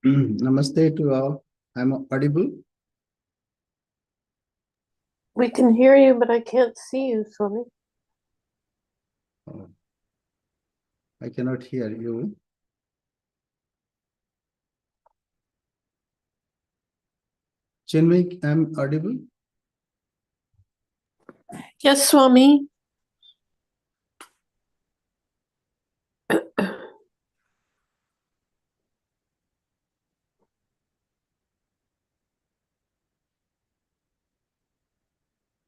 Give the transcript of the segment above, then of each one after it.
Namaste to all. I'm audible. We can hear you, but I can't see you, Swami. Oh, I cannot hear you. Chinmay, I'm audible. Yes, Swami.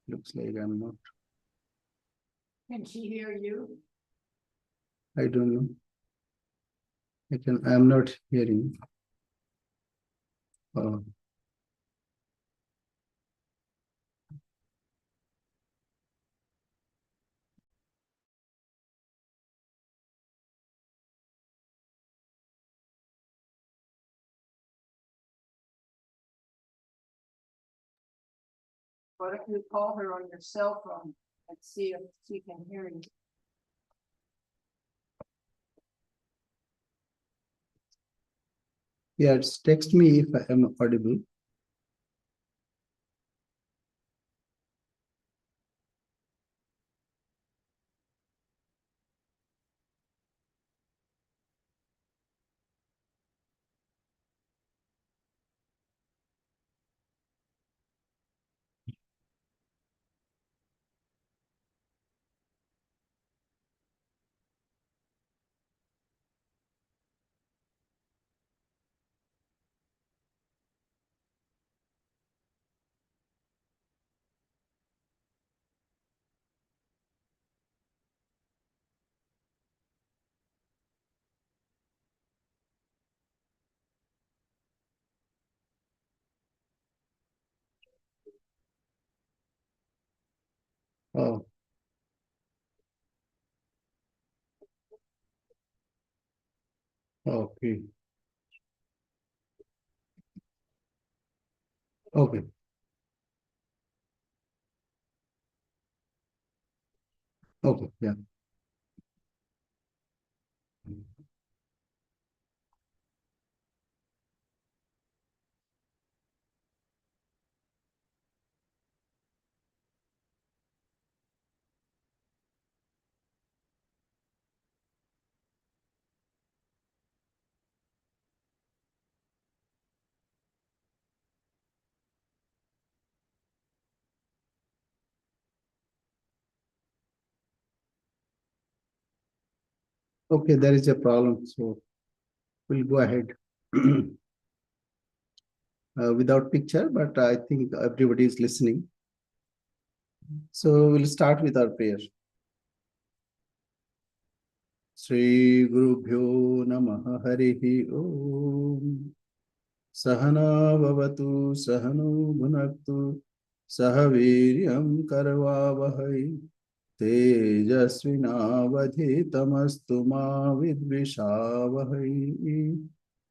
Looks like I'm not. Can she hear you? I don't know. I'm not hearing. Oh. What if you call her on your cell phone and see if she can hear you? Yeah, it's text me if I am audible. Oh. Okay. Okay. Okay. Yeah. Okay, there is a problem. So we'll go ahead without picture, but I think everybody is listening. So we'll start with our prayer. Shri Gurubhyo Namaha Harihi Om. Sahana Vavatu Sahano Bhunaktu Sahaviryam Karvavahai Tejasvinavadhitamastu ma vidvishavahai.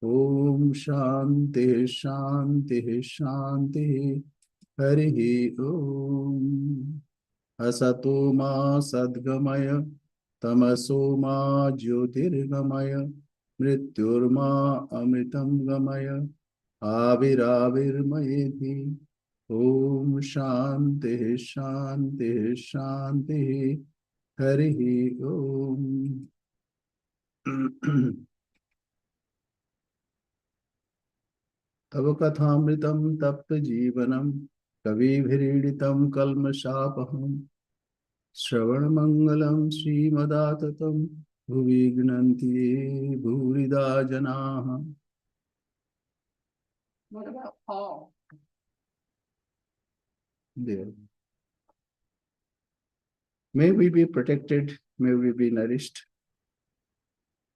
Om Shanti Shanti Shanti Harihi Om. Asato ma sadgamaya tamaso ma jyotirgamaya mrityurma amritam gamaya Aviravirmayeti. Om Shanti Shanti Shanti Harihi Om. Tava kathamritam tapta jivanam kavibhiriditam kalmashapaham Shravanamangalam Srimadatam Bhuvignanti Bhurida Janaha. What about Paul? There. May we be protected, may we be nourished,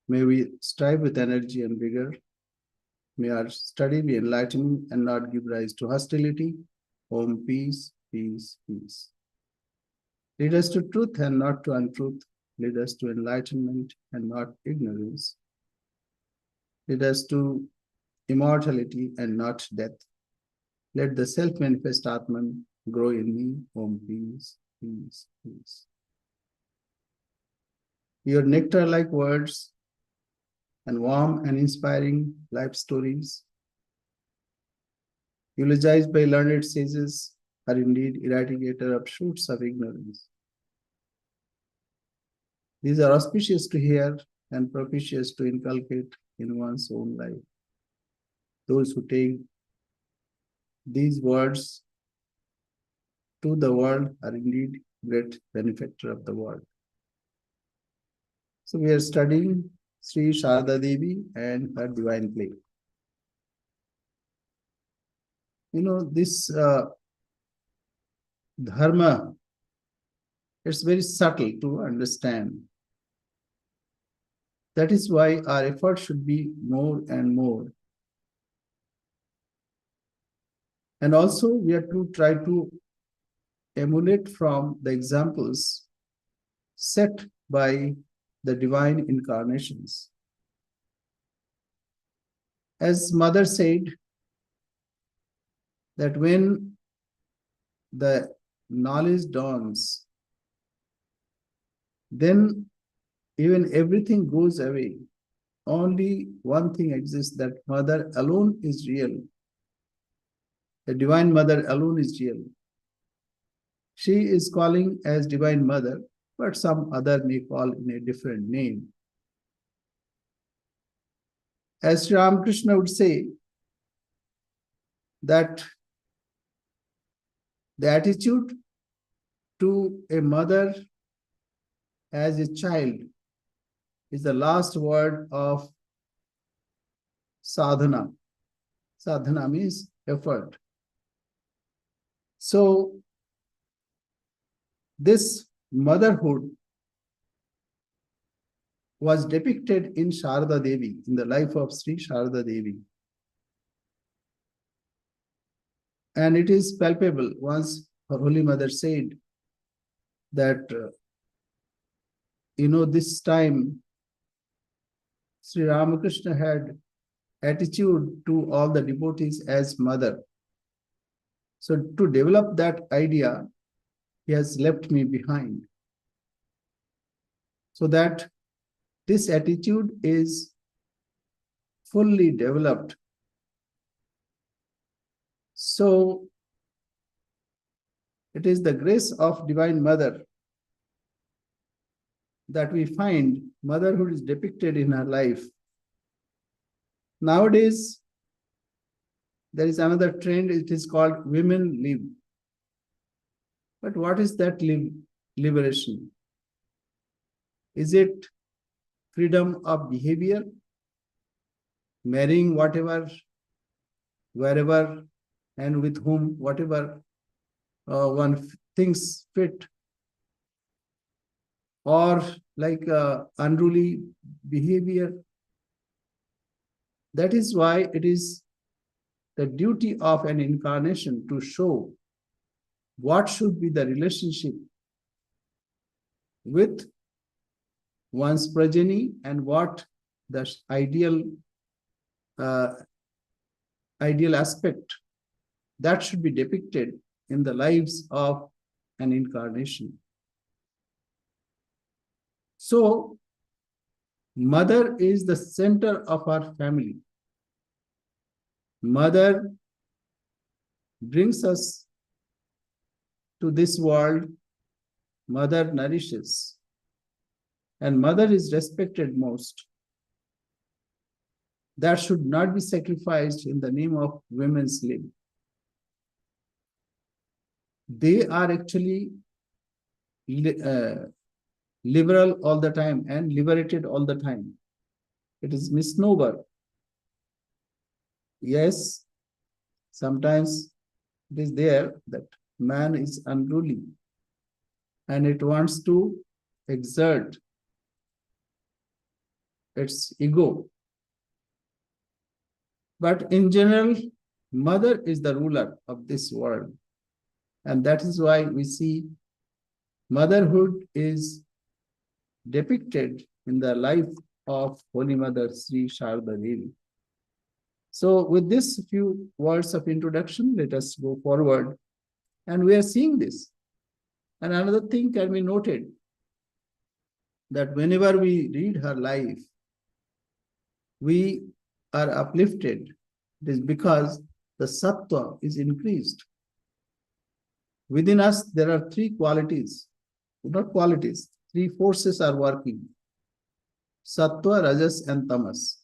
may we strive with energy and vigor, may our study be enlightening and not give rise to hostility. Om peace, peace, peace. Lead us to truth and not to untruth. Lead us to enlightenment and not ignorance. Lead us to immortality and not death. Let the self-manifest Atman grow in me. Om peace, peace, peace. Your nectar-like words and warm and inspiring life stories, eulogized by learned sages, are indeed eradicator of shoots of ignorance. These are auspicious to hear and propitious to inculcate in one's own life. Those who take these words to the world are indeed great benefactor of the world. So we are studying Sri Sarada Devi and her divine play. You know, this dharma, it's very subtle to understand. That is why our effort should be more and more. And also we have to try to emulate from the examples set by the divine incarnations. As Mother said, that when the knowledge dawns, then even everything goes away. Only one thing exists, that Mother alone is real. The Divine Mother alone is real. She is calling as Divine Mother, but some other may call in a different name. As Sri Ramakrishna would say, that the attitude to a mother as a child is the last word of sadhana. Sadhana means effort. So this motherhood was depicted in Sarada Devi, in the life of Sri Sarada Devi. And it is palpable. Once her Holy Mother said that, this time Sri Ramakrishna had attitude to all the devotees as mother. So to develop that idea, he has left me behind. So that this attitude is fully developed. So it is the grace of Divine Mother that we find motherhood is depicted in her life. Nowadays, there is another trend, it is called women live. But what is that liberation? Is it freedom of behavior? Marrying whatever, wherever, and with whom, whatever one thinks fit? Or like unruly behavior? That is why it is the duty of an incarnation to show what should be the relationship with one's progeny and what the ideal aspect that should be depicted in the lives of an incarnation. So, mother is the center of our family. Mother brings us to this world. Mother nourishes. And mother is respected most. That should not be sacrificed in the name of women's lib. They are actually liberal all the time and liberated all the time. It is misnomer. Yes, sometimes it is there that man is unruly and it wants to exert its ego. But in general, mother is the ruler of this world. And that is why we see motherhood is depicted in the life of Holy Mother Sri Sarada Devi. So with this few words of introduction, let us go forward. And we are seeing this. And another thing can be noted, that whenever we read her life, we are uplifted. It is because the sattva is increased. Within us, there are three qualities, not qualities, three forces are working: sattva, rajas, and tamas.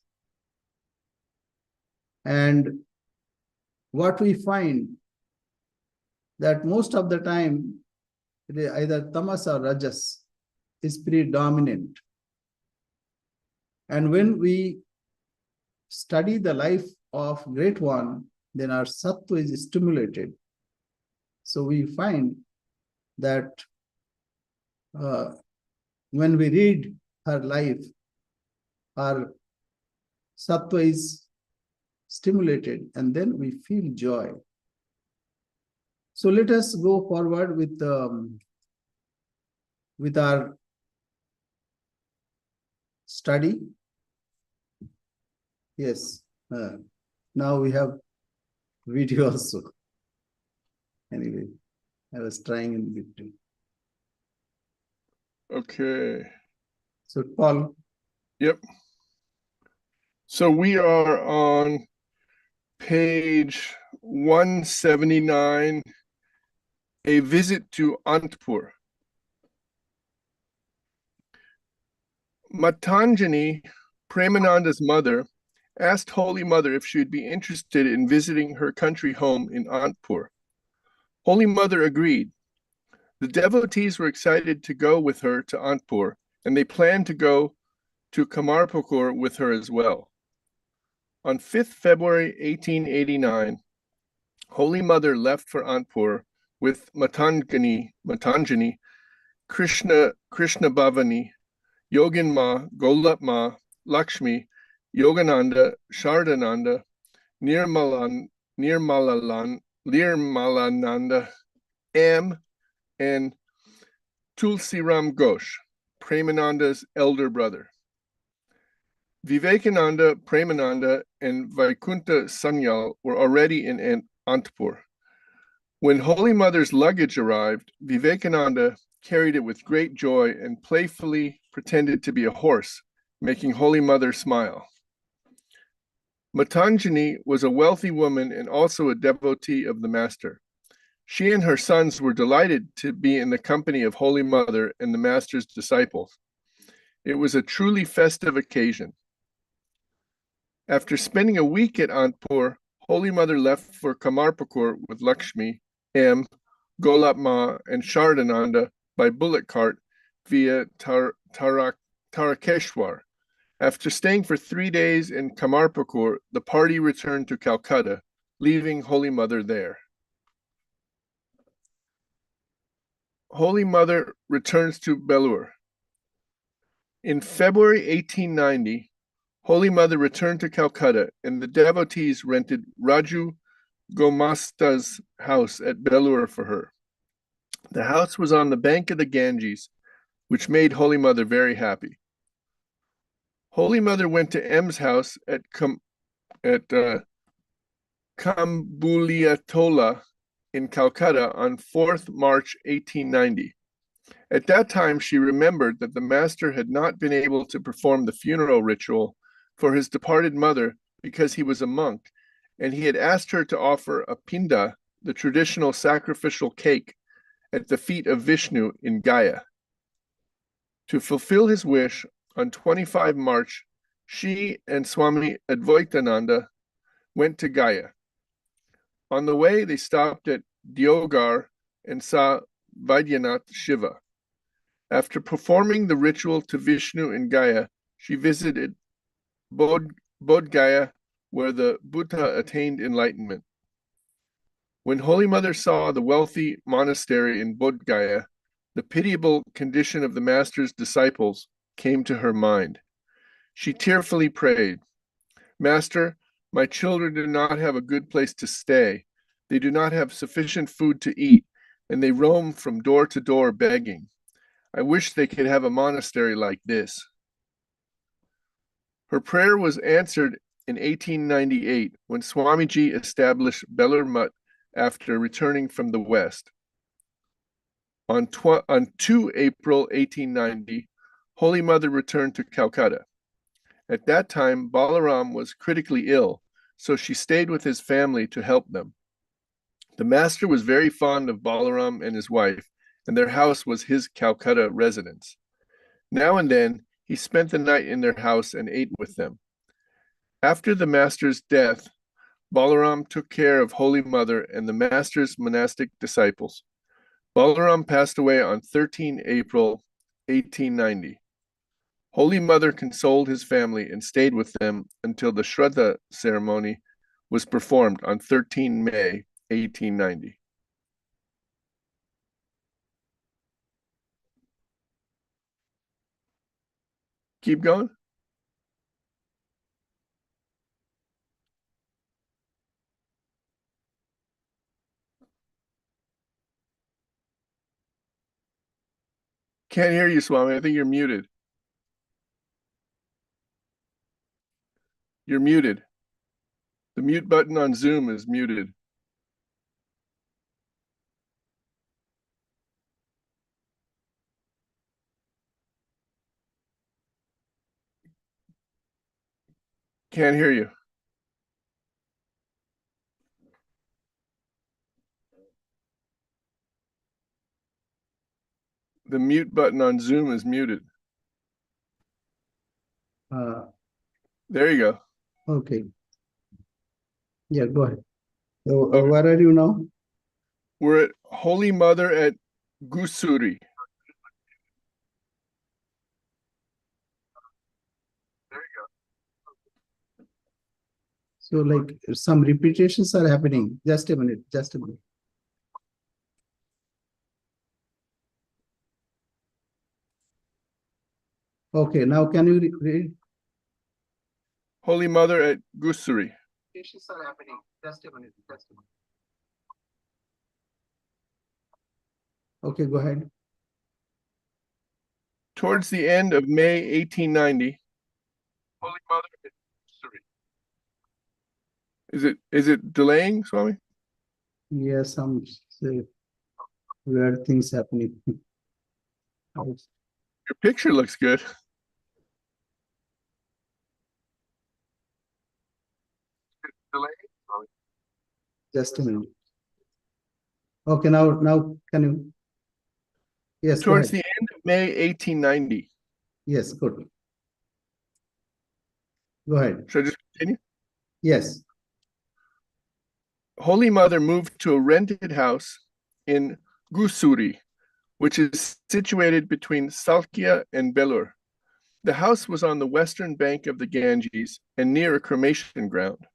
And what we find that most of the time, either tamas or rajas is predominant. And when we study the life of Great One, then our sattva is stimulated. So we find that when we read her life, our sattva is stimulated, and then we feel joy. So let us go forward with our study. Yes, now we have video also. Anyway, I was trying in between. Okay. So Paul. Yep. So we are on page 179, a visit to Antpur. Matanjani, Premananda's mother, asked Holy Mother if she would be interested in visiting her country home in Antpur. Holy Mother agreed. The devotees were excited to go with her to Antpur, and they planned to go to Kamarpukur with her as well. On 5th February 1889, Holy Mother left for Antpur with Matanjani, Krishna Bhavani, Yogin Ma, Golap Ma, Lakshmi, Yogananda, Shardananda, Nirmalananda, M, and Tulsiram Ghosh, Premananda's elder brother. Vivekananda, Premananda, and Vaikunta Sanyal were already in Antpur. When Holy Mother's luggage arrived, Vivekananda carried it with great joy and playfully pretended to be a horse, making Holy Mother smile. Matanjani was a wealthy woman and also a devotee of the Master. She and her sons were delighted to be in the company of Holy Mother and the Master's disciples. It was a truly festive occasion. After spending a week at Antpur, Holy Mother left for Kamarpukur with Lakshmi, M, Golap Ma, and Shardananda by bullock cart via Tarakeshwar. After staying for 3 days in Kamarpukur, the party returned to Calcutta, leaving Holy Mother there. Holy Mother returns to Belur. In February 1890, Holy Mother returned to Calcutta, and the devotees rented Raju Gomasta's house at Belur for her. The house was on the bank of the Ganges, which made Holy Mother very happy. Holy Mother went to M's house at Kambuliatola in Calcutta on 4th March 1890. At that time, she remembered that the Master had not been able to perform the funeral ritual for his departed mother because he was a monk, and he had asked her to offer a pinda, the traditional sacrificial cake, at the feet of Vishnu in Gaya. To fulfill his wish, on 25 March, she and Swami Advaitananda went to Gaya. On the way, they stopped at Diogar and saw Vaidyanath Shiva. After performing the ritual to Vishnu in Gaya, she visited Bodh Gaya, where the Buddha attained enlightenment. When Holy Mother saw the wealthy monastery in Bodh Gaya, the pitiable condition of the Master's disciples came to her mind. She tearfully prayed, "Master, my children do not have a good place to stay. They do not have sufficient food to eat, and they roam from door to door begging. I wish they could have a monastery like this." Her prayer was answered in 1898 when Swamiji established Belur Mutt after returning from the West. On 2 April 1890, Holy Mother returned to Calcutta. At that time, Balaram was critically ill, so she stayed with his family to help them. The master was very fond of Balaram and his wife, and their house was his Calcutta residence. Now and then, he spent the night in their house and ate with them. After the master's death, Balaram took care of Holy Mother and the master's monastic disciples. Balaram passed away on 13 April 1890. Holy Mother consoled his family and stayed with them until the Shraddha ceremony was performed on 13 May 1890. Keep going. Can't hear you, Swami. I think you're muted. You're muted. The mute button on Zoom is muted. Can't hear you. The mute button on Zoom is muted. There you go. Okay. Yeah, go ahead. So, Okay. where are you now? We're at Holy Mother at Gusuri. So, like, some repetitions are happening. Just a minute. Just a minute. Okay, now can you read? Holy Mother at Gusuri. Repetitions are happening. Just a minute. Just a minute. Okay, go ahead. Towards the end of May 1890, Holy Mother at Gusuri. Is it delaying, Swami? Yes, some weird things happening. Your picture looks good. Just a minute. Okay, now can you? Yes, go Towards ahead. the end of May 1890. Yes, good. Go ahead. Should I just continue? Yes. Holy Mother moved to a rented house in Gusuri, which is situated between Salkia and Belur. The house was on the western bank of the Ganges and near a cremation ground.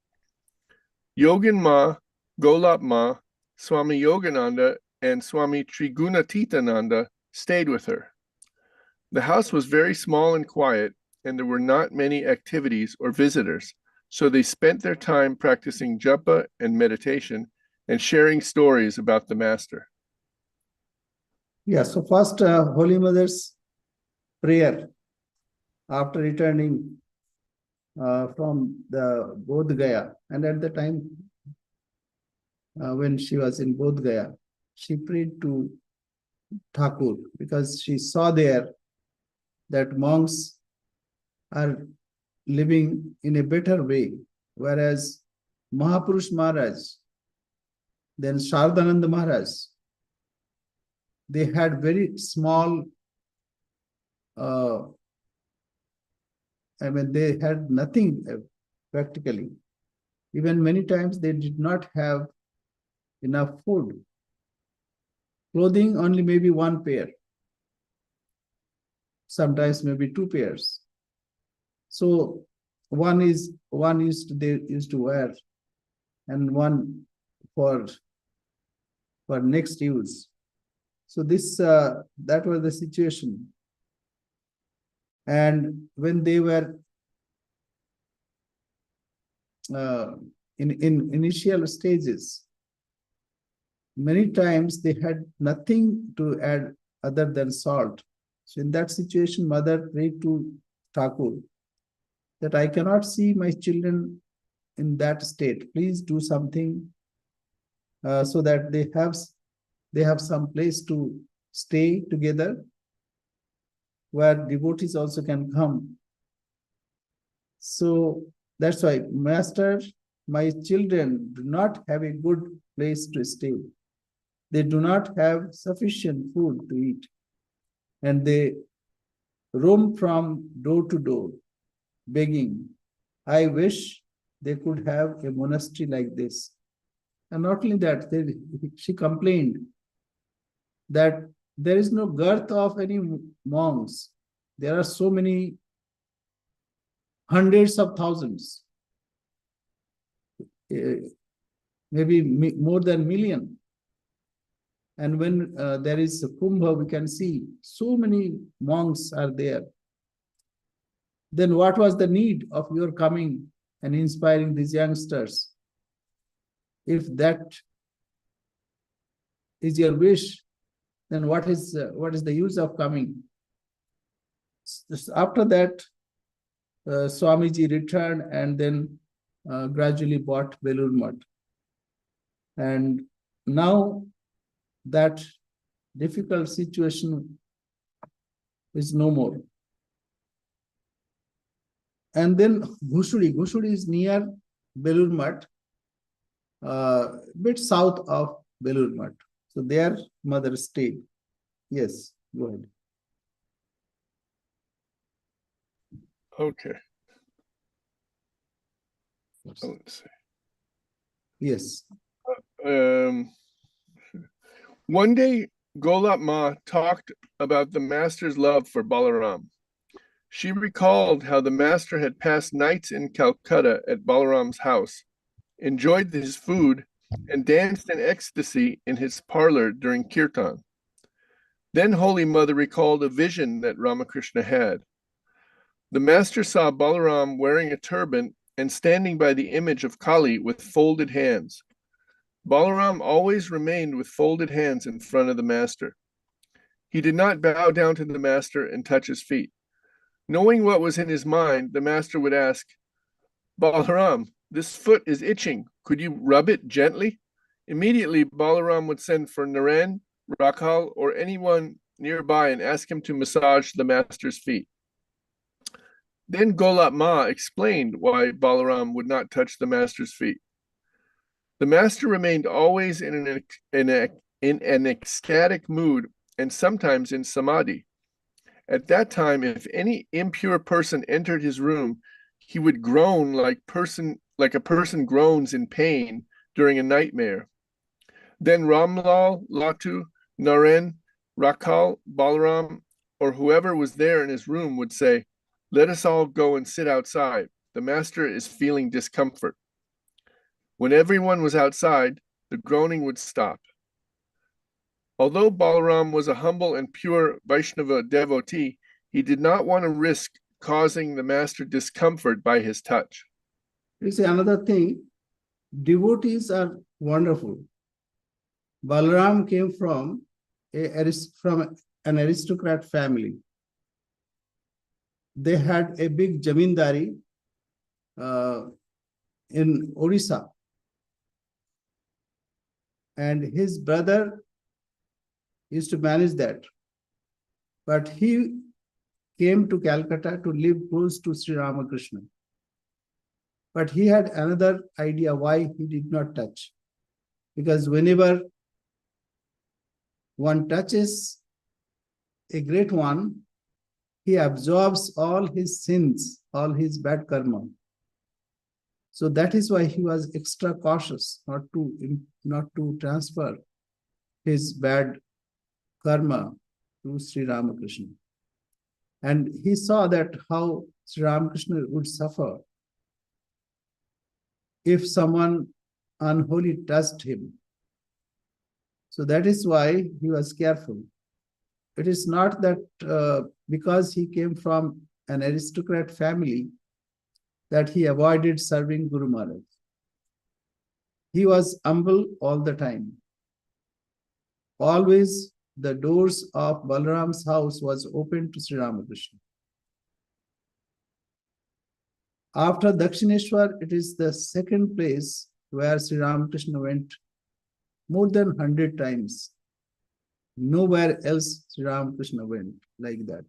Yogin Ma, Golap Ma, Swami Yogananda, and Swami Trigunatitananda stayed with her. The house was very small and quiet, and there were not many activities or visitors, so they spent their time practicing japa and meditation and sharing stories about the master. Yeah, so first, Holy Mother's prayer after returning from the Bodh Gaya, and at the time when she was in Bodh Gaya, she prayed to Thakur because she saw there that monks are living in a better way, whereas Mahapurush Maharaj, then Shardananda Maharaj, they had very small, they had nothing practically. Even many times they did not have enough food. Clothing only maybe one pair. Sometimes maybe two pairs. So they used to wear, and one for next use. So this that was the situation. And when they were in initial stages, many times they had nothing to add other than salt. So in that situation, mother prayed to Thakur that I cannot see my children in that state. Please do something so that they have some place to stay together, where devotees also can come So that's why, Master, my children do not have a good place to stay. They do not have sufficient food to eat, and they roam from door to door, begging. I wish they could have a monastery like this. And not only that, she complained that there is no girth of any monks. There are so many hundreds of thousands, maybe more than million. And when there is a Kumbh, we can see so many monks are there. Then what was the need of your coming and inspiring these youngsters? If that is your wish, then what is the use of coming? After that, Swamiji returned and then gradually bought Belur Math. And now that difficult situation is no more. And then Ghushudi is near Belur Math, bit south of Belur Math. So their mother stayed. Yes, go ahead. Okay. Let's see. Yes. One day, Golap Ma talked about the master's love for Balaram. She recalled how the master had passed nights in Calcutta at Balaram's house, enjoyed his food, and danced in ecstasy in his parlor during kirtan. Then Holy Mother recalled a vision that Ramakrishna had. The master saw Balaram wearing a turban and standing by the image of Kali with folded hands. Balaram always remained with folded hands in front of the master. He did not bow down to the master and touch his feet. Knowing what was in his mind, the master would ask, Balaram, this foot is itching. Could you rub it gently? Immediately, Balaram would send for Naren, Rakhal, or anyone nearby and ask him to massage the master's feet. Then Golap Ma explained why Balaram would not touch the master's feet. The master remained always in an ecstatic mood and sometimes in samadhi. At that time, if any impure person entered his room, he would groan like a person groans in pain during a nightmare. Then Ramlal, Latu, Naren, Rakhal, Balaram, or whoever was there in his room would say, "Let us all go and sit outside. The master is feeling discomfort." When everyone was outside, the groaning would stop. Although Balaram was a humble and pure Vaishnava devotee, he did not want to risk causing the master discomfort by his touch. You see, another thing, devotees are wonderful. Balaram came from an aristocrat family. They had a big jamindari in Odisha. And his brother used to manage that. But he came to Calcutta to live close to Sri Ramakrishna. But he had another idea why he did not touch. Because whenever one touches a great one, he absorbs all his sins, all his bad karma. So that is why he was extra cautious not to transfer his bad karma to Sri Ramakrishna. And he saw that how Sri Ramakrishna would suffer if someone unholy touched him. So that is why he was careful. It is not that because he came from an aristocrat family that he avoided serving Guru Maharaj. He was humble all the time. Always the doors of Balaram's house was open to Sri Ramakrishna. After Dakshineshwar, it is the second place where Sri Ramakrishna went more than 100 times. Nowhere else Sri Ramakrishna went like that.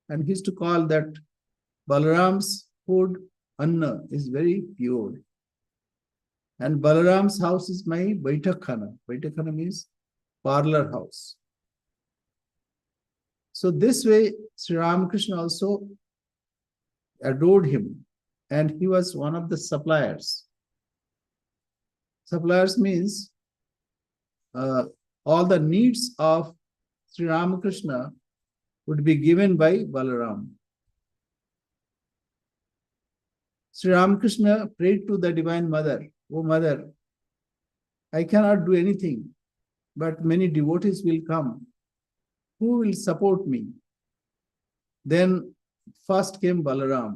And he used to call that Balaram's food Anna is very pure. And Balaram's house is my Baitakhana. Baitakhana means parlor house. So this way, Sri Ramakrishna also adored him, and he was one of the suppliers. Suppliers means all the needs of Sri Ramakrishna would be given by Balaram. Sri Ramakrishna prayed to the Divine Mother, "Oh Mother, I cannot do anything, but many devotees will come. Who will support me?" Then first came Balaram.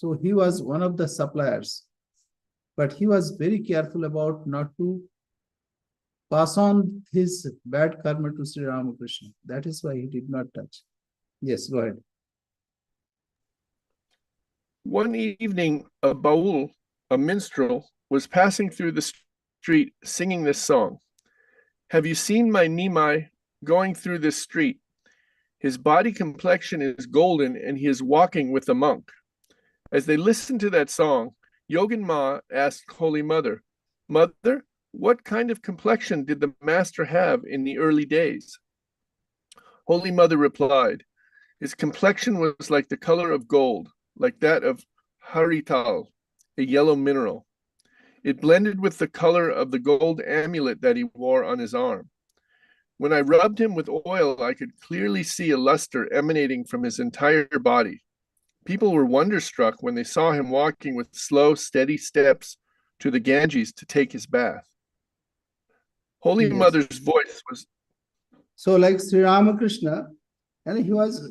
So he was one of the suppliers, but he was very careful about not to pass on his bad karma to Sri Ramakrishna. That is why he did not touch. Yes, go ahead. One evening, a baul, a minstrel, was passing through the street singing this song. "Have you seen my Nimai going through this street? His body complexion is golden and he is walking with a monk." As they listened to that song, Yogin Ma asked Holy Mother, "Mother, what kind of complexion did the master have in the early days?" Holy Mother replied, "His complexion was like the color of gold, like that of harital, a yellow mineral. It blended with the color of the gold amulet that he wore on his arm. When I rubbed him with oil, I could clearly see a luster emanating from his entire body. People were wonderstruck when they saw him walking with slow, steady steps to the Ganges to take his bath." Holy Yes. Mother's voice was So like Sri Ramakrishna, and he was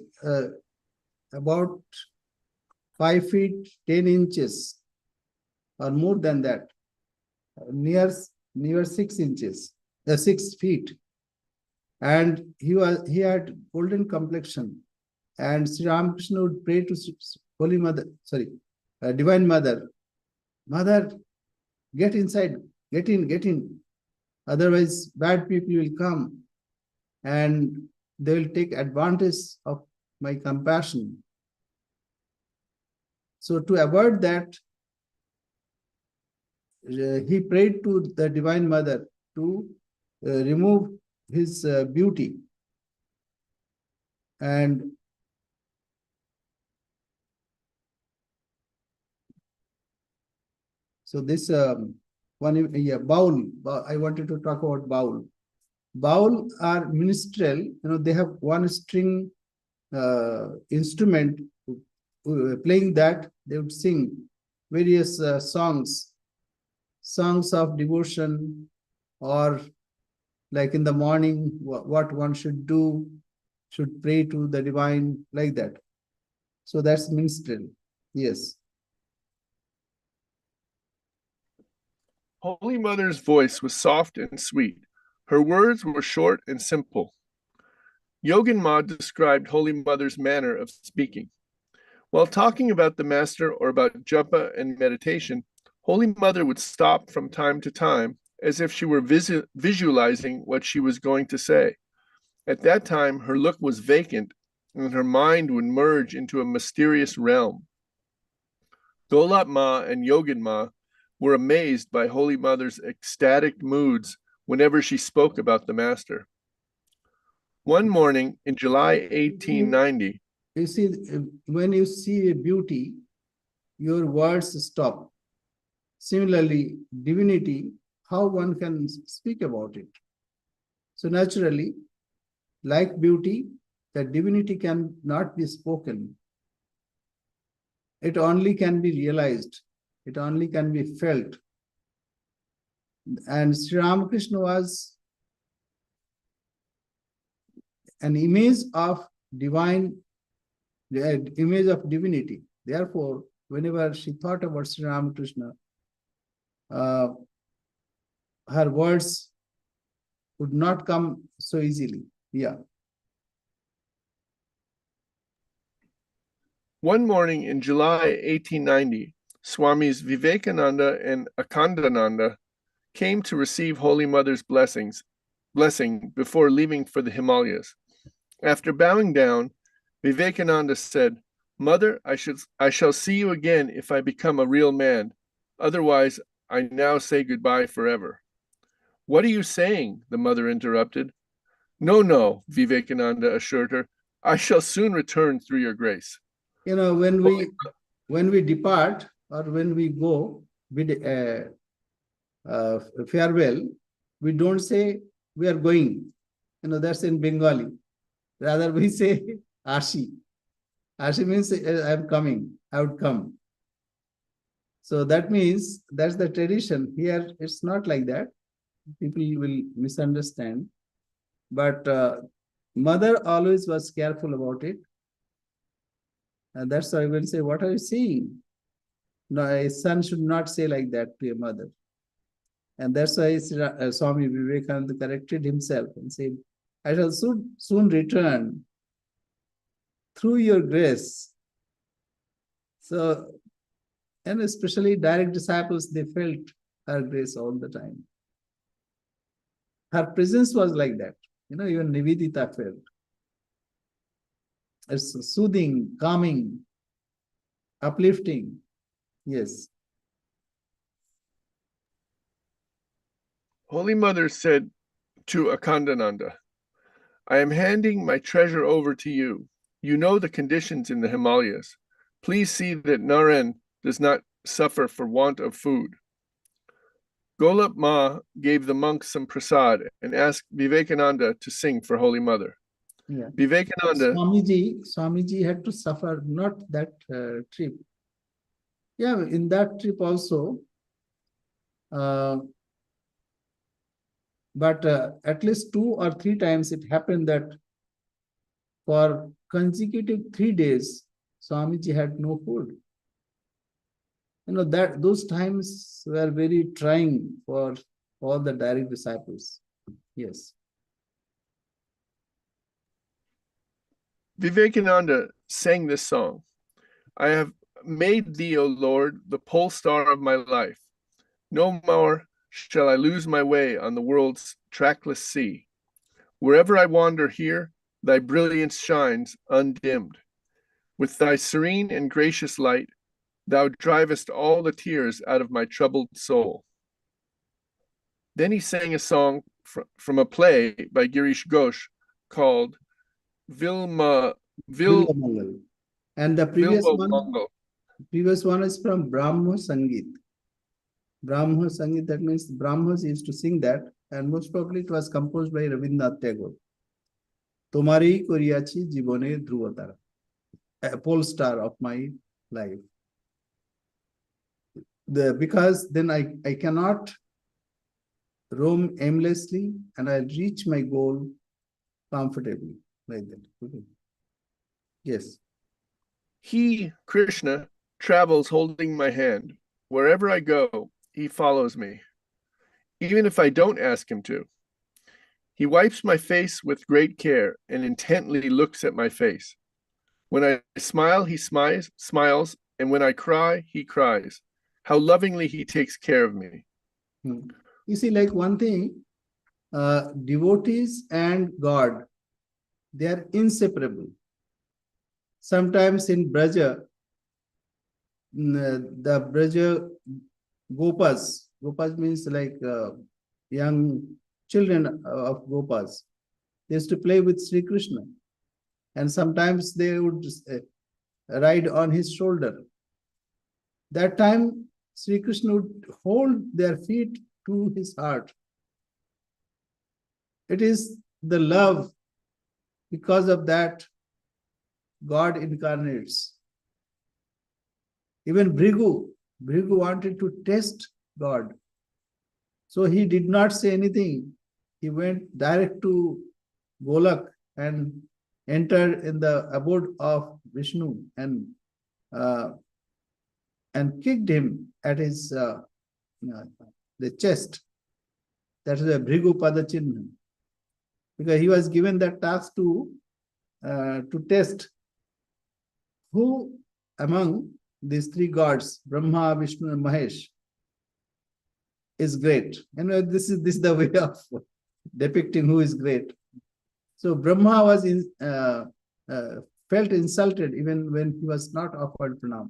about 5 feet 10 inches or more than that, near 6 inches, 6 feet. And he had golden complexion. And Sri Ramakrishna would pray to Holy Mother, Divine Mother, "Mother, get inside, get in. Otherwise, bad people will come and they will take advantage of my compassion." So to avoid that, he prayed to the Divine Mother to remove his beauty. And so this baul, I wanted to talk about baul. Baul are minstrel, they have one string instrument. Playing that, they would sing various songs of devotion, or like in the morning, what one should do, should pray to the divine, like that. So that's minstrel. Yes. Holy Mother's voice was soft and sweet. Her words were short and simple. Yogin Ma described Holy Mother's manner of speaking. While talking about the Master or about japa and meditation, Holy Mother would stop from time to time as if she were visualizing what she was going to say. At that time, her look was vacant and her mind would merge into a mysterious realm. Dolat Ma and Yogin Ma were amazed by Holy Mother's ecstatic moods whenever she spoke about the Master. One morning in July 1890, You see, when you see a beauty, your words stop. Similarly, divinity, how one can speak about it. So naturally, like beauty, the divinity cannot be spoken. It only can be realized. It only can be felt. And Sri Ramakrishna was an image of divine, the image of divinity. Therefore, whenever she thought about Sri Ramakrishna, her words would not come so easily. Yeah. One morning in July 1890, Swamis Vivekananda and Akhandananda came to receive Holy Mother's blessing before leaving for the Himalayas. After bowing down, Vivekananda said, Mother, I shall see you again if I become a real man. Otherwise, I now say goodbye forever. What are you saying? The mother interrupted. No, no, Vivekananda assured her. I shall soon return through your grace. You know, when we depart or when we go with farewell, we don't say we are going. You know, that's in Bengali. Rather, we say Ashi. Ashi means I'm coming, I would come. So that means that's the tradition. Here, it's not like that. People will misunderstand. But mother always was careful about it. And that's why I will say, what are you saying? No, a son should not say like that to a mother. And that's why Swami Vivekananda corrected himself and said, I shall soon return through your grace. So, and especially direct disciples, they felt her grace all the time. Her presence was like that. You know, even Nivedita felt. It's soothing, calming, uplifting. Yes. Holy Mother said to Akhandananda, I am handing my treasure over to you. You know the conditions in the Himalayas. Please see that Naren does not suffer for want of food. Golap Ma gave the monks some prasad and asked Vivekananda to sing for Holy Mother. Yeah. Vivekananda, Swamiji had to suffer, not that trip. Yeah, in that trip also, but at least 2 or 3 times it happened that for consecutive 3 days, Swamiji had no food. You know, that those times were very trying for all the direct disciples. Yes. Vivekananda sang this song. I have made thee, O Lord, the pole star of my life. No more shall I lose my way on the world's trackless sea. Wherever I wander here, thy brilliance shines undimmed. With thy serene and gracious light, thou drivest all the tears out of my troubled soul. Then he sang a song from a play by Girish Ghosh called Vilma Villamangal. And the Mangal. previous one is from Brahma Sangeet. Brahma Sangeet, that means Brahmas used to sing that, and most probably it was composed by Rabindranath Tagore. Tomari koriachi jibone dhruvatara, a pole star of my life. Because then I cannot roam aimlessly and I'll reach my goal comfortably, like that. Okay. Yes. He, Krishna, travels holding my hand. Wherever I go, he follows me, even if I don't ask him to. He wipes my face with great care and intently looks at my face. When I smile, he smiles, and when I cry, he cries. How lovingly he takes care of me. You see, like one thing, devotees and God, they are inseparable. Sometimes in Braja, the Braja Gopas means like young children of Gopas, they used to play with Sri Krishna. And sometimes they would ride on his shoulder. That time, Sri Krishna would hold their feet to his heart. It is the love, because of that, God incarnates. Even Bhrigu wanted to test God. So he did not say anything. He went direct to Golak and entered in the abode of Vishnu and kicked him at his the chest. That is a Bhrigu Padachinna. Because he was given that task to test who among these 3 gods, Brahma, Vishnu, and Mahesh, is great. And this is the way of depicting who is great. So Brahma was felt insulted even when he was not offered pranam.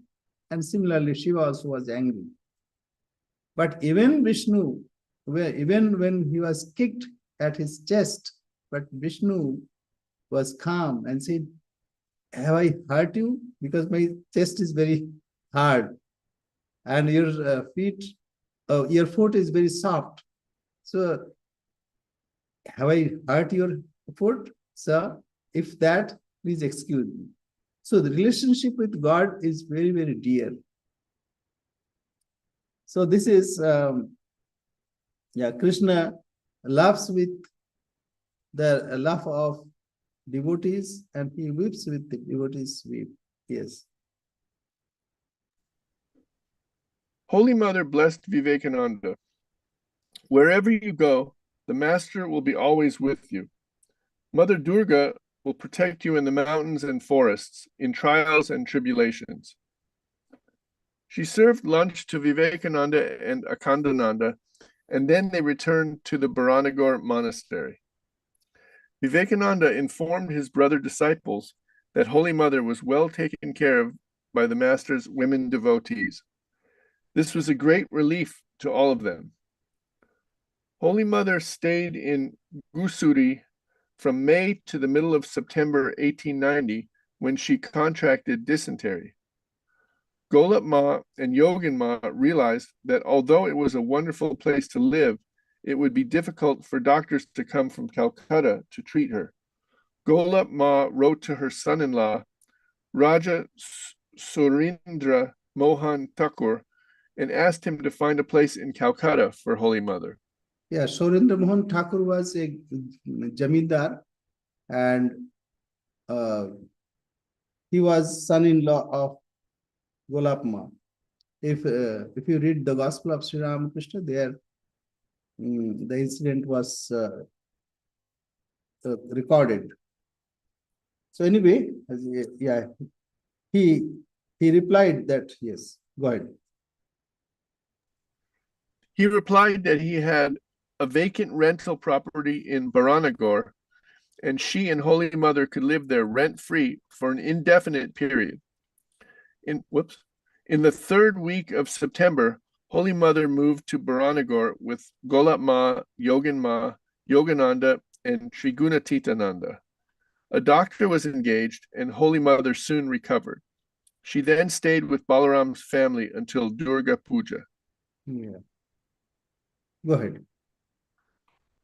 And similarly, Shiva also was angry. But even Vishnu, even when he was kicked at his chest, but Vishnu was calm and said, have I hurt you? Because my chest is very hard and your your foot is very soft. So have I hurt your foot, sir? If that, please excuse me. So the relationship with God is very, very dear. So this is, Krishna loves with the love of devotees and he weeps with the devotees weep. Yes. Holy Mother blessed Vivekananda. Wherever you go, the Master will be always with you. Mother Durga will protect you in the mountains and forests, in trials and tribulations. She served lunch to Vivekananda and Akhandananda, and then they returned to the Bharanagor monastery. Vivekananda informed his brother disciples that Holy Mother was well taken care of by the Master's women devotees. This was a great relief to all of them. Holy Mother stayed in Gusuri from May to the middle of September 1890 when she contracted dysentery. Golap Ma and Yogin Ma realized that although it was a wonderful place to live, it would be difficult for doctors to come from Calcutta to treat her. Golap Ma wrote to her son-in-law, Raja Surindra Mohan Thakur, and asked him to find a place in Calcutta for Holy Mother. Yeah, Surindra Mohan Thakur was a Jamindar and he was son-in-law of Golap Ma. If you read the Gospel of Sri Ramakrishna, there the incident was recorded. So anyway, yeah, he replied that yes. Go ahead. He replied that he had a vacant rental property in Bharanagor, and she and Holy Mother could live there rent-free for an indefinite period. In the third week of September, Holy Mother moved to Bharanagor with Golap Ma, Yogin Ma, Yogananda, and Trigunatītananda. A doctor was engaged, and Holy Mother soon recovered. She then stayed with Balaram's family until Durga Puja. Yeah. Go ahead.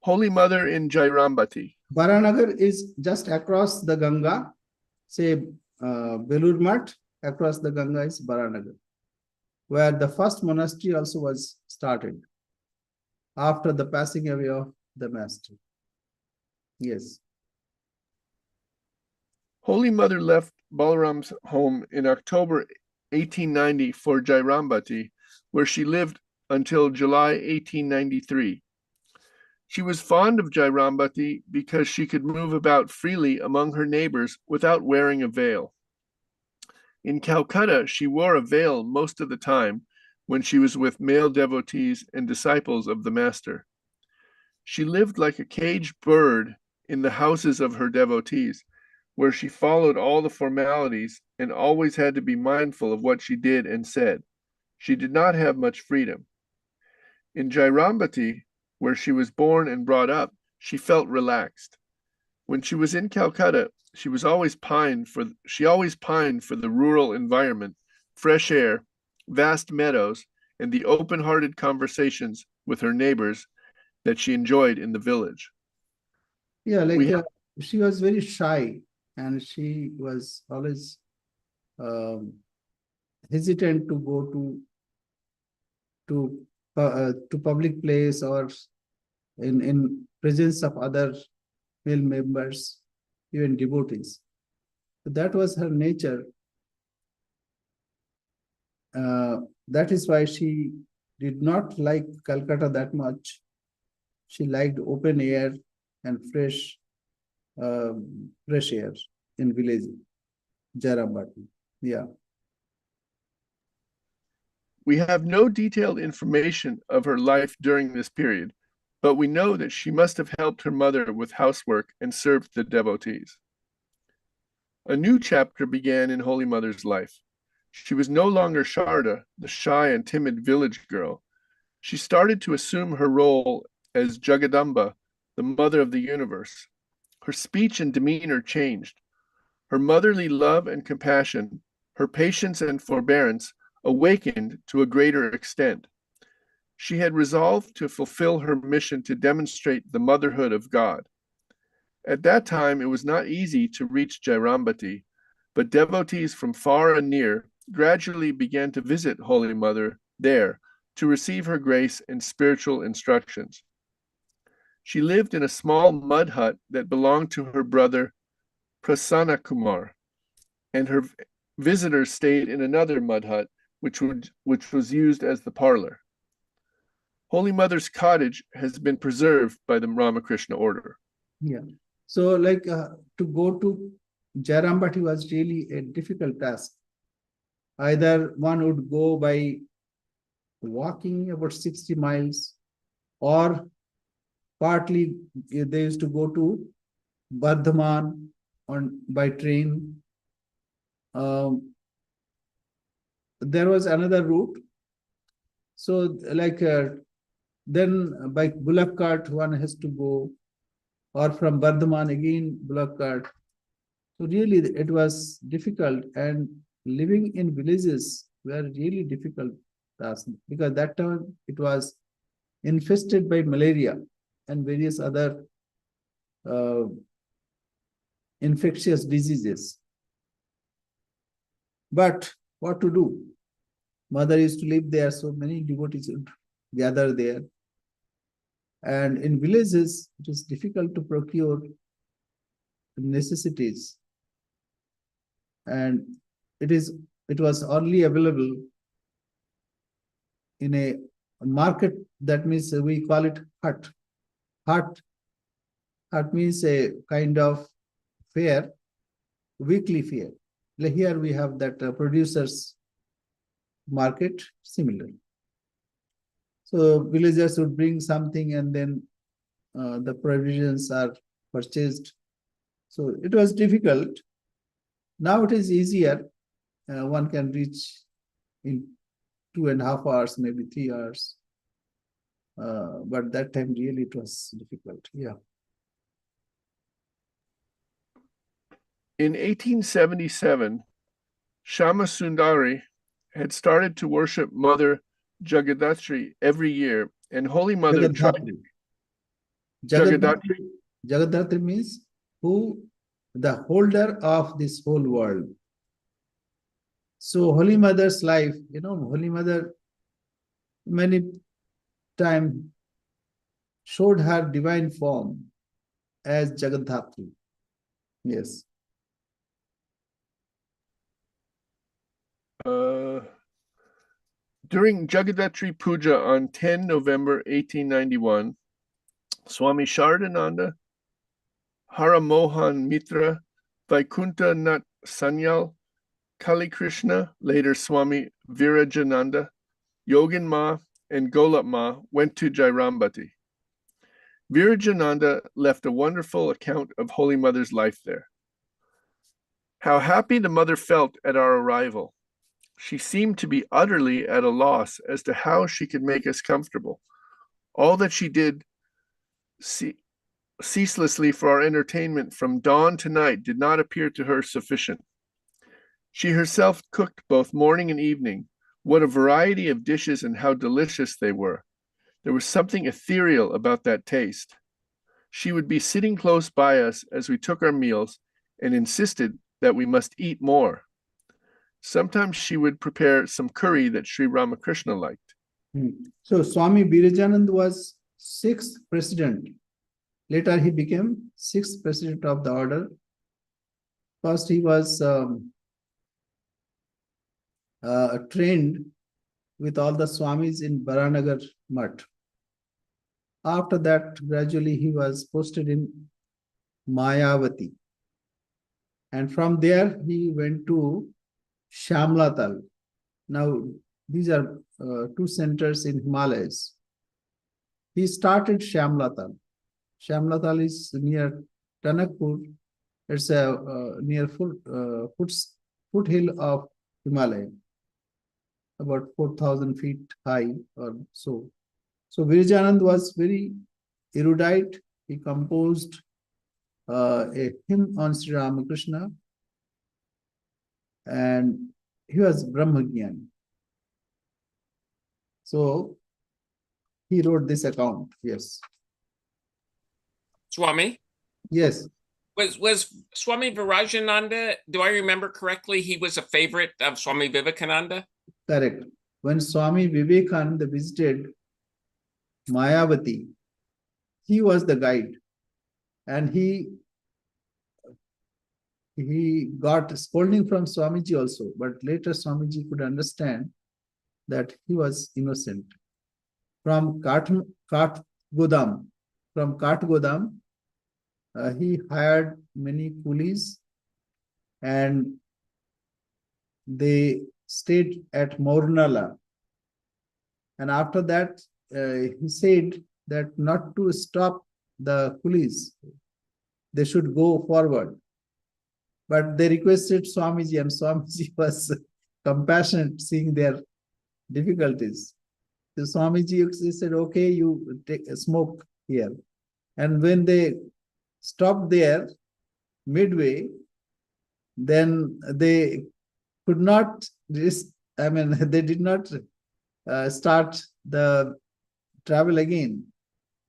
Holy Mother in Jairambati. Baranagar is just across the Ganga. Say Belur Math, across the Ganga is Baranagar, where the first monastery also was started after the passing away of the master. Yes. Holy Mother left Balaram's home in October 1890 for Jairambati, where she lived until July 1893. She was fond of Jairambati because she could move about freely among her neighbors without wearing a veil. In Calcutta, she wore a veil most of the time when she was with male devotees and disciples of the Master. She lived like a caged bird in the houses of her devotees, where she followed all the formalities and always had to be mindful of what she did and said. She did not have much freedom. In Jairambati, where she was born and brought up, she felt relaxed. When she was in Calcutta, she always pined for the rural environment, fresh air, vast meadows, and the open-hearted conversations with her neighbors that she enjoyed in the village. Yeah, she was very shy and she was always hesitant to go to public place or in presence of other male members, even devotees. So that was her nature. That is why she did not like Calcutta that much. She liked open air and fresh air in village, Jairambati. Yeah. We have no detailed information of her life during this period, but we know that she must have helped her mother with housework and served the devotees. a new chapter began in Holy Mother's life. She was no longer Sarada, the shy and timid village girl. She started to assume her role as Jagadamba, the mother of the universe. Her speech and demeanor changed. Her motherly love and compassion, her patience and forbearance awakened to a greater extent. She had resolved to fulfill her mission to demonstrate the motherhood of God. At that time, it was not easy to reach Jairambati, but devotees from far and near gradually began to visit Holy Mother there to receive her grace and spiritual instructions. She lived in a small mud hut that belonged to her brother Prasanna Kumar, and her visitors stayed in another mud hut, which was used as the parlor. Holy Mother's cottage has been preserved by the Ramakrishna order. Yeah. So like to go to Jairambati was really a difficult task. Either one would go by walking about 60 miles, or partly they used to go to Bardhaman by train. There was another route. So like then by bullock cart one has to go, or from Bardhaman again bullock cart. So really it was difficult, and living in villages were really difficult task, because that time it was infested by malaria and various other infectious diseases. But what to do? Mother used to live there, so many devotees would gather there. And in villages, it is difficult to procure necessities. And it was only available in a market, that means we call it hut. Hut means a kind of fair, weekly fair. Like here we have that producers market, similar. So villagers would bring something, and then the provisions are purchased. So it was difficult. Now it is easier. One can reach in 2.5 hours, maybe 3 hours. But that time really it was difficult. Yeah. In 1877, Shama Sundari had started to worship Mother Jagadhatri every year, and Holy Mother tried. Jagadhatri means who, the holder of this whole world. So Holy Mother's life, Holy Mother many times showed her divine form as Jagadhatri. Yes. During Jagadhatri Puja on 10 November 1891, Swami Sharadananda, Haramohan Mitra, Vaikunta Nat Sanyal, Kali Krishna, later Swami Virajananda, Yogin Ma, and Golap Ma went to Jairambati. Virajananda left a wonderful account of Holy Mother's life there. How happy the mother felt at our arrival. She seemed to be utterly at a loss as to how she could make us comfortable. All that she did ceaselessly for our entertainment from dawn to night did not appear to her sufficient. She herself cooked both morning and evening. What a variety of dishes, and how delicious they were. There was something ethereal about that taste. She would be sitting close by us as we took our meals and insisted that we must eat more. Sometimes she would prepare some curry that Sri Ramakrishna liked. So Swami Virajanand was 6th president. Later he became 6th president of the order. First he was trained with all the Swamis in Baranagar Mutt. After that, gradually he was posted in Mayavati. And from there he went to Shamlatal. Now, these are 2 centers in Himalayas. He started Shamlatal. Shamlatal is near Tanakpur, It's a near foothill of Himalaya, about 4,000 feet high or so. So Virajanand was very erudite. He composed a hymn on Sri Ramakrishna, and he was Brahmagyan. So he wrote this account. Yes. Swami, Yes. was Swami Virajananda, do I remember correctly, he was a favorite of Swami Vivekananda? Correct. When Swami Vivekananda visited Mayavati, he was the guide, and he got scolding from Swamiji also, but later Swamiji could understand that he was innocent. From Kathgodam, he hired many coolies, and they stayed at Mornala. And after that, he said that not to stop the coolies, they should go forward. But they requested Swamiji, and Swamiji was compassionate, seeing their difficulties. So Swamiji said, okay, you take a smoke here. And when they stopped there, midway, then they could not, they did not start the travel again.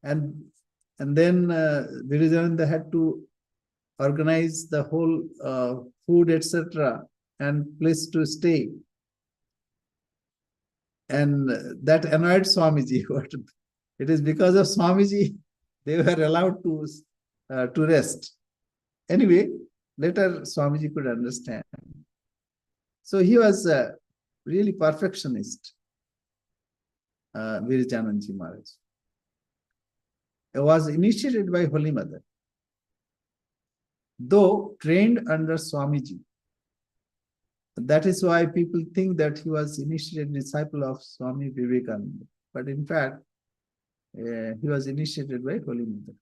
And then Virajananda had to organize the whole food, etc., and place to stay. And that annoyed Swamiji. It is because of Swamiji they were allowed to rest. Anyway, later Swamiji could understand. So he was really perfectionist, Virajanandji Maharaj. He was initiated by Holy Mother, though trained under Swamiji. That is why people think that he was initiated disciple of Swami Vivekananda. But in fact, he was initiated by Holy Mother.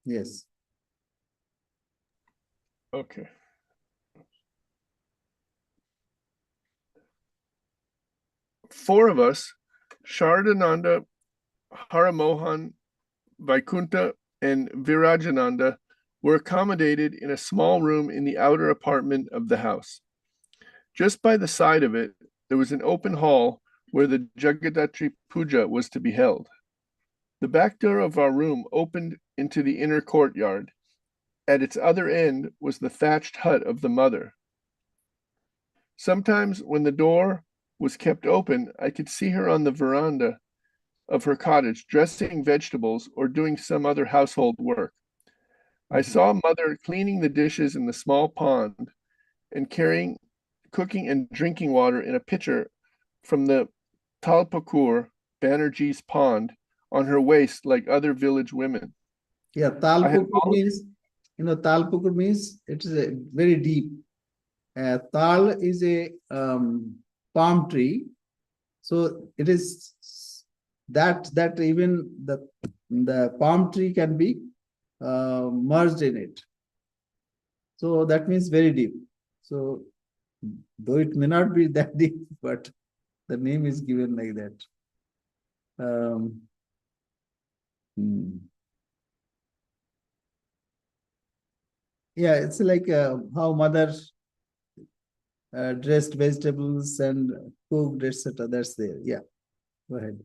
Yes. Okay. Four of us, Sharadananda, Haramohan, Vaikunta, and Virajananda, were accommodated in a small room in the outer apartment of the house. Just by the side of it, there was an open hall where the Jagadatri Puja was to be held. The back door of our room opened into the inner courtyard. At its other end was the thatched hut of the mother. Sometimes when the door was kept open, I could see her on the veranda of her cottage, dressing vegetables or doing some other household work. I saw Mother cleaning the dishes in the small pond and carrying cooking and drinking water in a pitcher from the Talpakur, Banerjee's pond, on her waist like other village women. Yeah, Talpukur means, Talpukur means it is a very deep. Tal is a palm tree. So it is that even the palm tree can be merged in it. So that means very deep. So though it may not be that deep, but the name is given like that. Yeah, it's like how mother dressed vegetables and cooked, etc. That's there. Yeah, go ahead.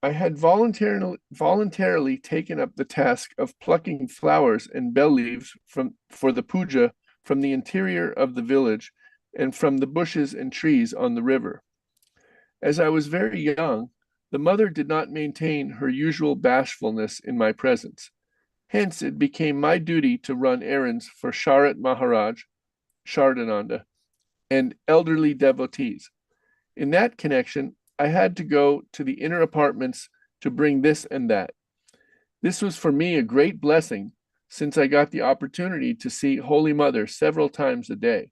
I had voluntarily taken up the task of plucking flowers and bell leaves for the puja from the interior of the village and from the bushes and trees on the river. As I was very young, the mother did not maintain her usual bashfulness in my presence. Hence, it became my duty to run errands for Sharat Maharaj, Shardananda, and elderly devotees. In that connection, I had to go to the inner apartments to bring this and that. This was for me a great blessing, since I got the opportunity to see Holy Mother several times a day.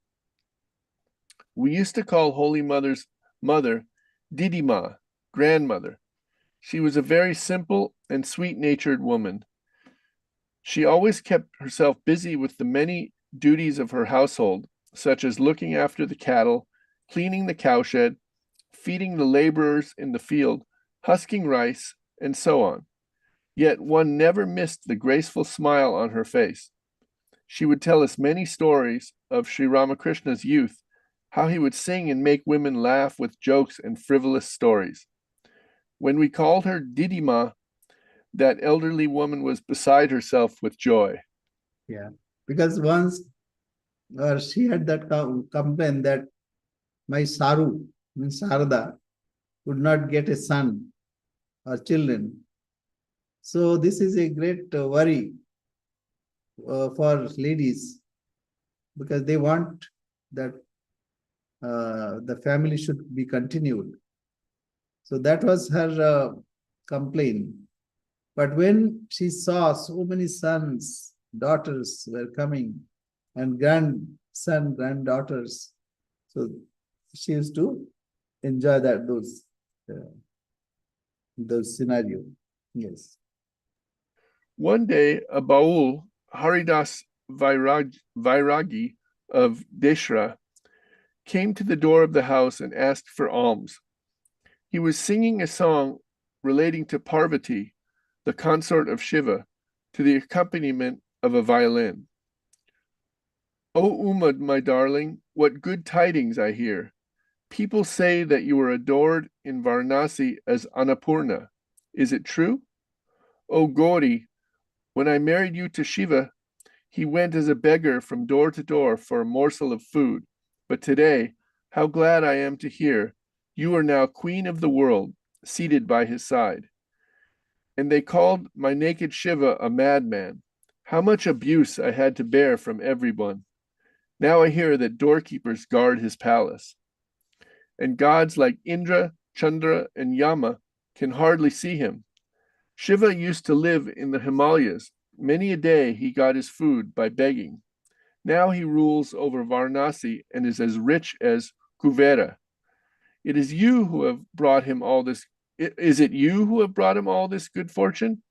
We used to call Holy Mother's mother Didima, grandmother. She was a very simple and sweet-natured woman. She always kept herself busy with the many duties of her household, such as looking after the cattle, cleaning the cowshed, feeding the laborers in the field, husking rice, and so on. Yet one never missed the graceful smile on her face. She would tell us many stories of Sri Ramakrishna's youth, how he would sing and make women laugh with jokes and frivolous stories. When we called her Didima, that elderly woman was beside herself with joy. Yeah, because once she had that complaint that my Saru, means Sarada, would not get a son or children. So this is a great worry for ladies, because they want that the family should be continued. So that was her complaint. But when she saw so many sons, daughters were coming, and grandson, granddaughters, so she used to enjoy those scenario. Yes. One day, a Baul, Haridas Vairagi of Deshra, came to the door of the house and asked for alms. He was singing a song relating to Parvati, the consort of Shiva, to the accompaniment of a violin. "O Umad, my darling, what good tidings I hear. People say that you are adored in Varanasi as Annapurna. Is it true? O Gauri, when I married you to Shiva, he went as a beggar from door to door for a morsel of food. But today, how glad I am to hear you are now queen of the world, seated by his side. And they called my naked Shiva a madman. How much abuse I had to bear from everyone. Now I hear that doorkeepers guard his palace. And gods like Indra, Chandra, and Yama can hardly see him. Shiva used to live in the Himalayas. Many a day he got his food by begging. Now he rules over Varanasi and is as rich as Kuvera. It is you who have brought him all this. Is it you who have brought him all this good fortune?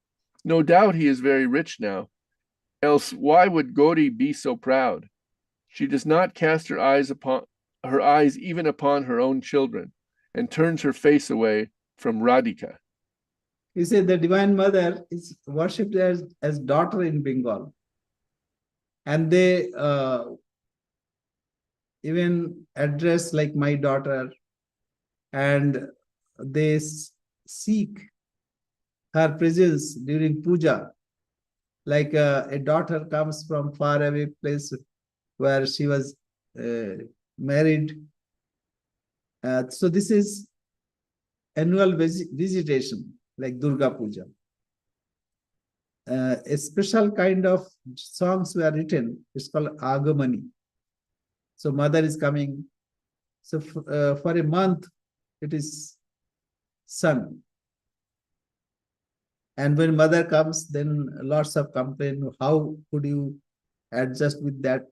No doubt he is very rich now. Else why would Gauri be so proud? She does not cast her eyes even upon her own children, and turns her face away from Radhika." You say the Divine Mother is worshipped as daughter in Bengal. And they even address like my daughter, and they seek her presence during puja. Like a daughter comes from far away place where she was married. So this is annual visitation, like Durga Puja. A special kind of songs were written. It's called Agamani. So mother is coming. So for a month, it is sun. And when mother comes, then lots of complaint. How could you adjust with that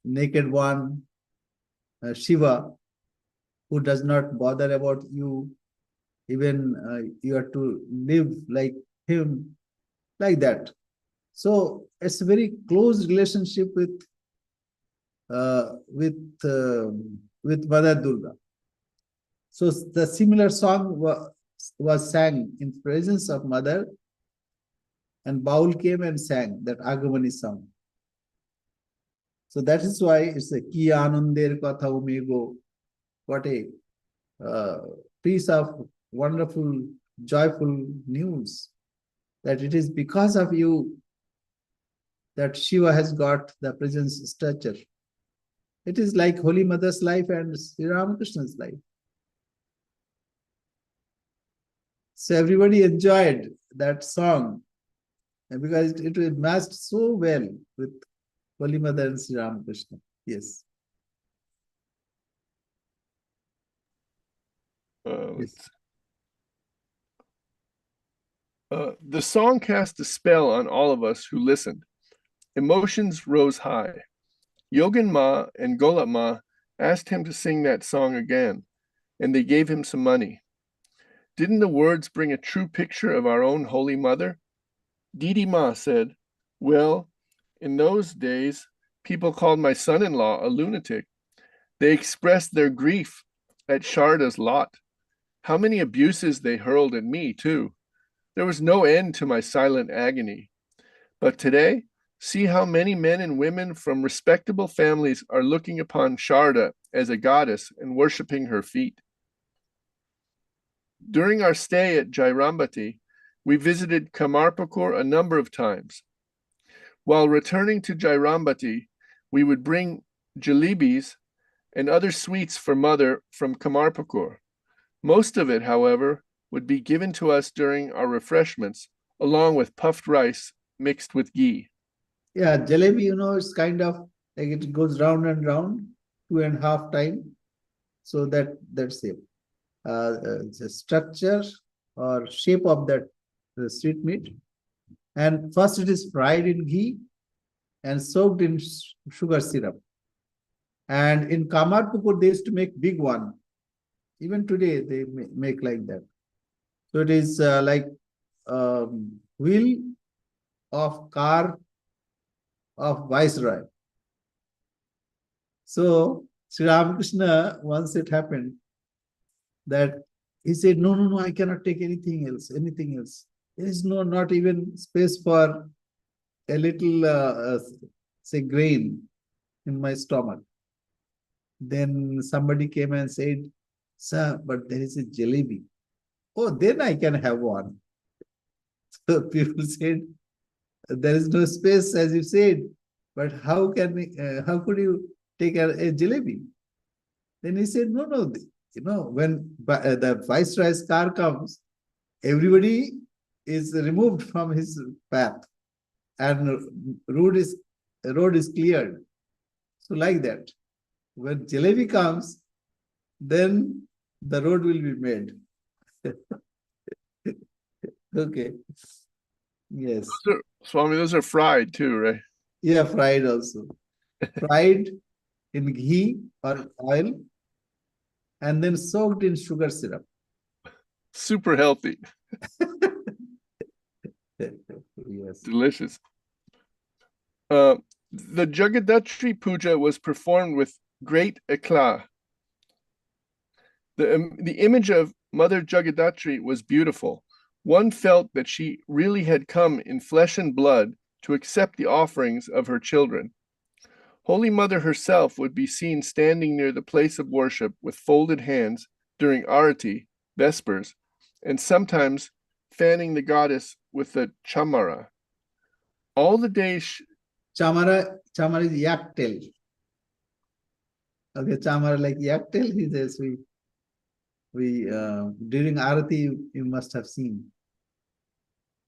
naked one, Shiva, who does not bother about you? Even you have to live like him, like that. So it's a very close relationship with Mother Durga. So the similar song was sang in presence of mother, and Baul came and sang that Agamani song. So that is why it's a Ki Anandir Katha Umego. What a piece of wonderful, joyful news, that it is because of you that Shiva has got the presence stature. It is like Holy Mother's life and Sri Ramakrishna's life. So everybody enjoyed that song, and because it matched so well with Holy Mother and Sri Ramakrishna. Yes. Yes. The song cast a spell on all of us who listened. Emotions rose high. Yogan Ma and Golat Ma asked him to sing that song again, and they gave him some money. Didn't the words bring a true picture of our own Holy Mother? Didi Ma said, "Well, in those days, people called my son-in-law a lunatic. They expressed their grief at Sharda's lot. How many abuses they hurled at me, too. There was no end to my silent agony. But today, see how many men and women from respectable families are looking upon Sharda as a goddess and worshiping her feet." During our stay at Jairambati, we visited Kamarpukur a number of times. While returning to Jairambati, we would bring jalebis and other sweets for mother from Kamarpukur. Most of it, however, would be given to us during our refreshments, along with puffed rice mixed with ghee. Yeah, jalebi, it's kind of like it goes round and round, 2.5 times. So that's it. The structure or shape of that sweet meat. And first it is fried in ghee and soaked in sugar syrup. And in Kamarpukur, they used to make big one. Even today, they make like that. So it is like wheel of car of Viceroy. So Sri Ramakrishna, once it happened that he said, no, I cannot take anything else. There is not even space for a little, say, grain in my stomach. Then somebody came and said, "Sir, but there is a jalebi." "Oh, then I can have one." So people said, "There is no space, as you said, but how could you take a jalebi?" Then he said, no, when the Viceroy's car comes, everybody is removed from his path and road is cleared. So like that, when jalebi comes, then the road will be made. Okay. Yes. Swami, those are fried too, right? Yeah, fried also. Fried in ghee or oil and then soaked in sugar syrup. Super healthy. Yes. Delicious. The Jagadatri Puja was performed with great eclat. The image of Mother Jagadatri was beautiful. One felt that she really had come in flesh and blood to accept the offerings of her children. Holy Mother herself would be seen standing near the place of worship with folded hands during Arati, Vespers, and sometimes fanning the goddess with the chamara. All the days... Chamara is yak tail. Okay, chamara like yak tail. He says we during Arati you must have seen.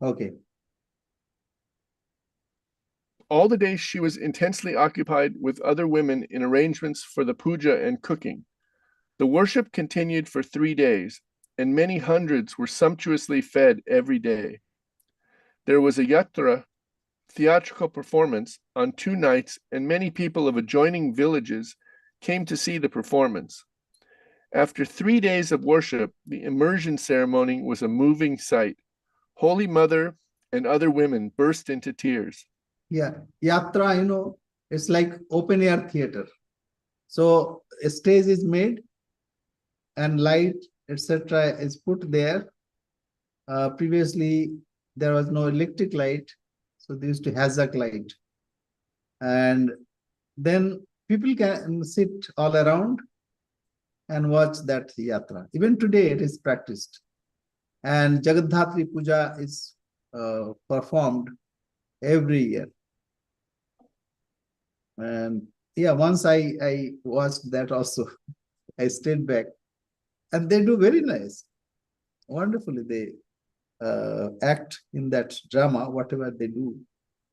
Okay. All the days she was intensely occupied with other women in arrangements for the puja and cooking. The worship continued for 3 days, and many hundreds were sumptuously fed every day. There was a yatra, theatrical performance, on 2 nights, and many people of adjoining villages came to see the performance. After 3 days of worship, the immersion ceremony was a moving sight. Holy Mother and other women burst into tears. Yeah, yatra, it's like open air theater. So a stage is made and light, etc. is put there. Previously, there was no electric light, so they used to hazak light. And then people can sit all around and watch that yatra. Even today, it is practiced. And Jagadhatri Puja is performed every year. And yeah, once I watched that also. I stayed back. And they do very nice. Wonderfully, they act in that drama, whatever they do.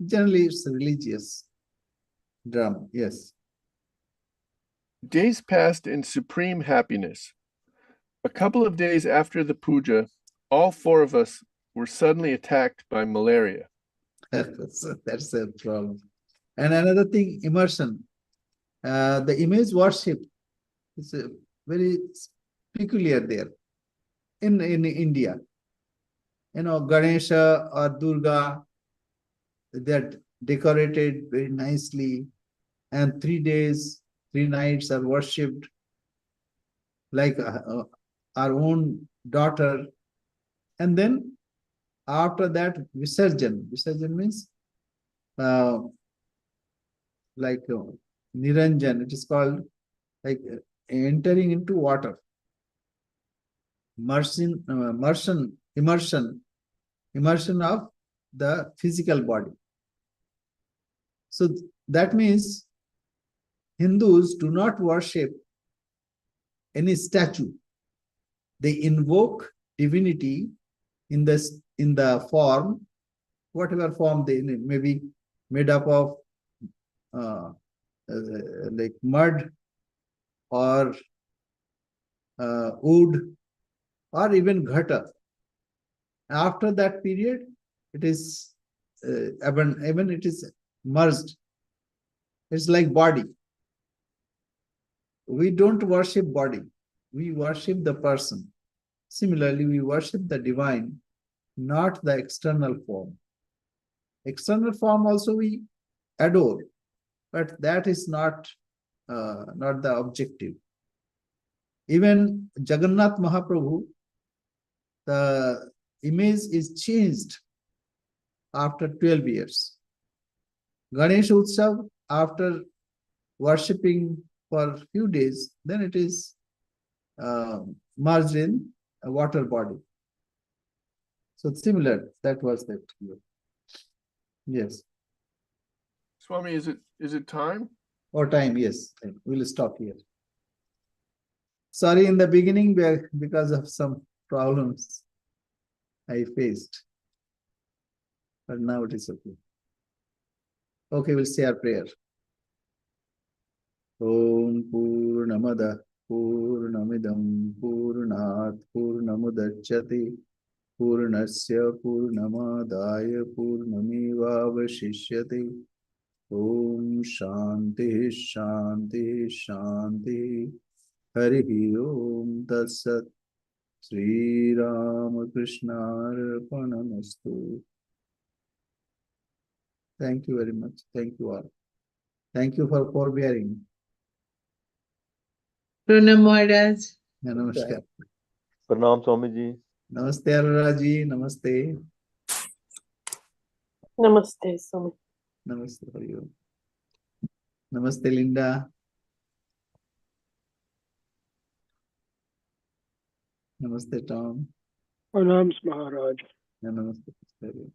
Generally, it's a religious drama, yes. Days passed in supreme happiness. A couple of days after the puja, all 4 of us were suddenly attacked by malaria. That's a problem. And another thing, immersion. The image worship is very peculiar there in India. Ganesha or Durga they're decorated very nicely, and 3 days, 3 nights are worshipped like our own daughter. And then after that, Visarjan. Visarjan means uh, like Niranjan. It is called like entering into water. Immersion of the physical body. So that means Hindus do not worship any statue. They invoke divinity in the form, whatever form they may be made up of, like mud or wood or even ghata. After that period, it is even it is merged. It's like body. We don't worship body. We worship the person. Similarly, we worship the divine, not the external form. External form also we adore, but that is not the objective. Even Jagannath Mahaprabhu, the image is changed after 12 years. Ganesh Utsav, after worshipping for a few days, then it is merged in a water body. So similar, that was that. Yes. Swami, is it time? Or time, yes. We'll stop here. Sorry in the beginning because of some problems I faced. But now it is okay. Okay, we'll say our prayer. Om Purnamada Purnamidam Purnat Purnamudachyate Purnasya Purnamadaya Purnamevavashishyate. Om Shanti Shanti Shanti. Hari Om Tat Sat. Sri Ramakrishna Arpanamastu. Thank you very much. Thank you all. Thank you for forbearing. Pranam Maharaj. Namaskar. प्रणाम Swami ji. Namaste Arora ji. Namaste. Namaste, Swami. Namaste for you. Namaste Linda. Namaste Tom. Pranams Maharaj. And namaste Sister.